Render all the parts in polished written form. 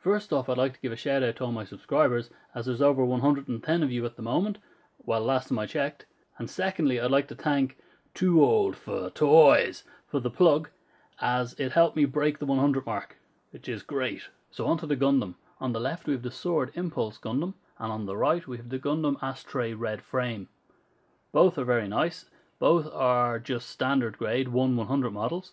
First off, I'd like to give a shout out to all my subscribers, as there's over 110 of you at the moment, well, last time I checked. And secondly, I'd like to thank Too Old for Toys for the plug, as it helped me break the 100 mark, which is great. So onto the Gundam. On the left we have the Sword Impulse Gundam, and on the right we have the Gundam Astray red frame. Both are very nice. Both are just standard grade 1/100 models,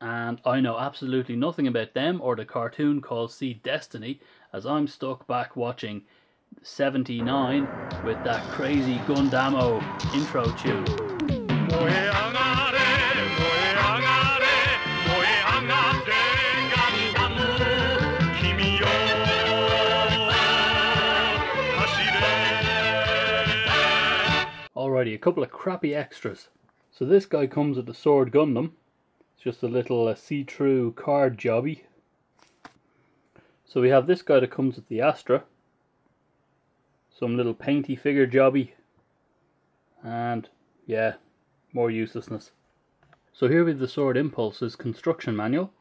and I know absolutely nothing about them or the cartoon called Seed Destiny, as I'm stuck back watching 79 with that crazy Gundamo intro tune. Alrighty, a couple of crappy extras. So this guy comes with the Sword Gundam. It's just a little see-through card jobby. So we have this guy that comes with the Astra. Some little painty figure jobby. And yeah, more uselessness. So here we have the Sword Impulse's construction manual.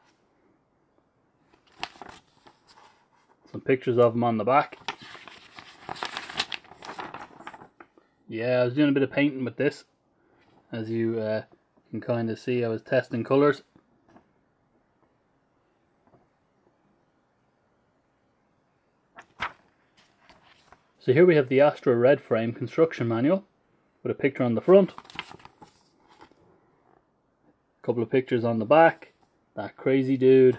Some pictures of him on the back. Yeah, I was doing a bit of painting with this. As you can kind of see, I was testing colours. So here we have the Astra red frame construction manual with a picture on the front. A couple of pictures on the back. That crazy dude.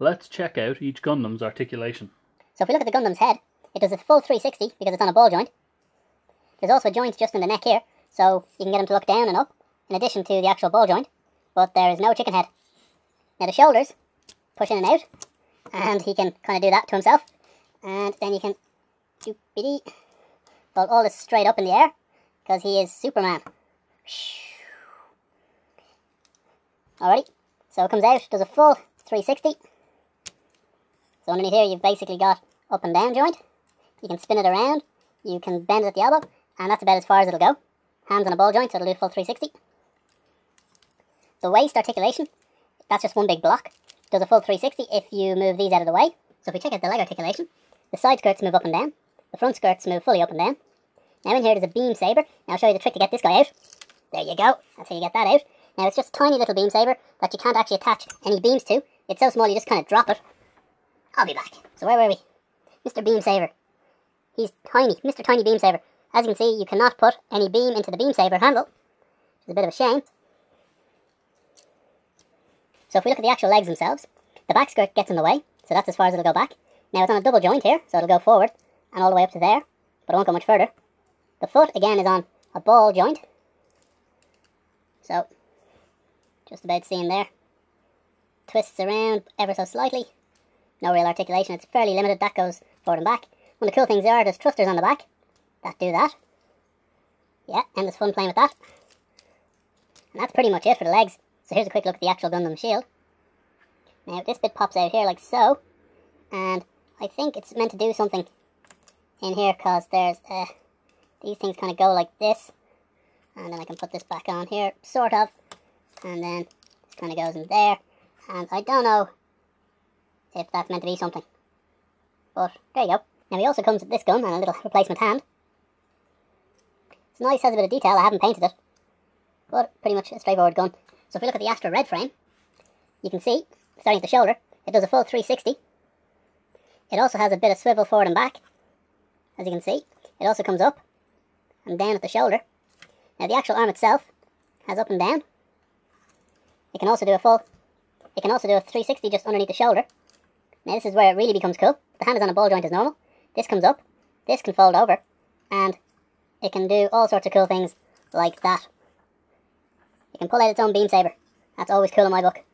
Let's check out each Gundam's articulation. So if we look at the Gundam's head, it does a full 360 because it's on a ball joint. There's also a joint just in the neck here, so you can get him to look down and up, in addition to the actual ball joint, but there is no chicken head. Now the shoulders push in and out, and he can kind of do that to himself, and then you can hold all this straight up in the air, because he is Superman. Alrighty, so it comes out, does a full 360. So underneath here you've basically got up and down joint. You can spin it around, you can bend it at the elbow, and that's about as far as it'll go. Hands on a ball joint, so it'll do full 360. The waist articulation, that's just one big block. Does a full 360 if you move these out of the way. So if we check out the leg articulation, the side skirts move up and down, the front skirts move fully up and down. Now in here there's a beam saber. Now I'll show you the trick to get this guy out. There you go, that's how you get that out. Now it's just a tiny little beam saber that you can't actually attach any beams to. It's so small you just kind of drop it. I'll be back. So where were we? Mr. Beam Saber. He's tiny, Mr. Tiny Beam Saber. As you can see, you cannot put any beam into the beam saber handle, which is a bit of a shame. So if we look at the actual legs themselves, the back skirt gets in the way, so that's as far as it'll go back. Now it's on a double joint here, so it'll go forward and all the way up to there, but it won't go much further. The foot, again, is on a ball joint. So, just about seeing there. Twists around ever so slightly. No real articulation, it's fairly limited, that goes forward and back. One of the cool things are, there's thrusters on the back that do that. Yeah, and there's fun playing with that. And that's pretty much it for the legs. So here's a quick look at the actual Gundam shield. Now this bit pops out here like so, and I think it's meant to do something in here because there's these things kind of go like this, and then I can put this back on here, sort of, and then this kind of goes in there, and I don't know if that's meant to be something, but there you go. Now he also comes with this gun and a little replacement hand. It's nice, has a bit of detail, I haven't painted it, but pretty much a straightforward gun. So if we look at the Astray red frame, you can see, starting at the shoulder, it does a full 360. It also has a bit of swivel forward and back, as you can see. It also comes up and down at the shoulder. Now the actual arm itself has up and down. It can also do a 360 just underneath the shoulder. Now this is where it really becomes cool. The hand is on a ball joint as normal. This comes up, this can fold over, and it can do all sorts of cool things like that. It can pull out its own beam saber. That's always cool in my book.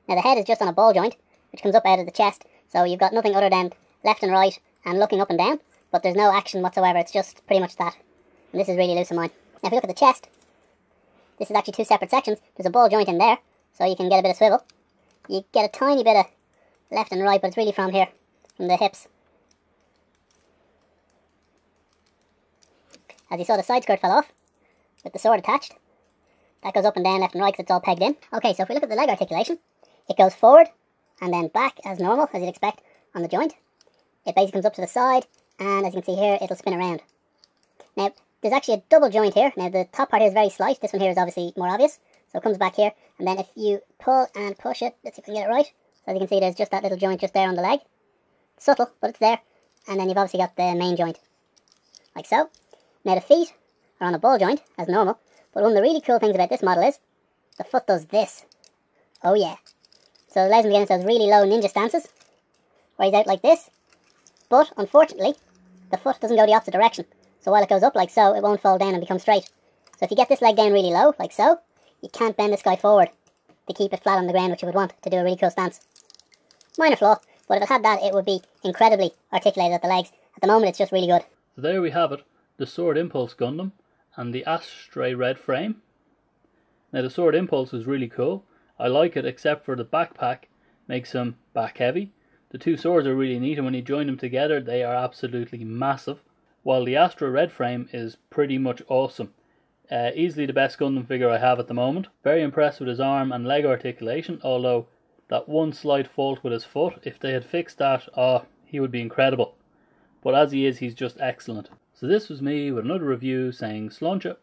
Now the head is just on a ball joint, which comes up out of the chest, so you've got nothing other than left and right and looking up and down, but there's no action whatsoever, it's just pretty much that. And this is really loose in mine. Now if you look at the chest, this is actually two separate sections. There's a ball joint in there, so you can get a bit of swivel. You get a tiny bit of left and right, but it's really from here, from the hips. As you saw, the side skirt fell off, with the sword attached. That goes up and down, left and right, because it's all pegged in. Okay, so if we look at the leg articulation, it goes forward, and then back as normal, as you'd expect, on the joint. It basically comes up to the side, and as you can see here, it'll spin around. Now, there's actually a double joint here. Now, the top part here is very slight. This one here is obviously more obvious. So it comes back here, and then if you pull and push it, let's see if we can get it right. So as you can see, there's just that little joint just there on the leg. It's subtle, but it's there. And then you've obviously got the main joint, like so. Now the feet are on a ball joint, as normal, but one of the really cool things about this model is, the foot does this. Oh yeah. So it allows him to get into those really low ninja stances, where he's out like this. But, unfortunately, the foot doesn't go the opposite direction. So while it goes up like so, it won't fall down and become straight. So if you get this leg down really low, like so, you can't bend this guy forward to keep it flat on the ground, which you would want to do a really cool stance. Minor flaw, but if it had that, it would be incredibly articulated at the legs. At the moment, it's just really good. So there we have it, the Sword Impulse Gundam and the Astray red frame. Now the Sword Impulse is really cool. I like it, except for the backpack makes him back heavy. The two swords are really neat, and when you join them together they are absolutely massive. While the Astray red frame is pretty much awesome. Easily the best Gundam figure I have at the moment. Very impressed with his arm and leg articulation, although that one slight fault with his foot, if they had fixed that, he would be incredible. But as he is, he's just excellent. So this was me with another review saying Slánta.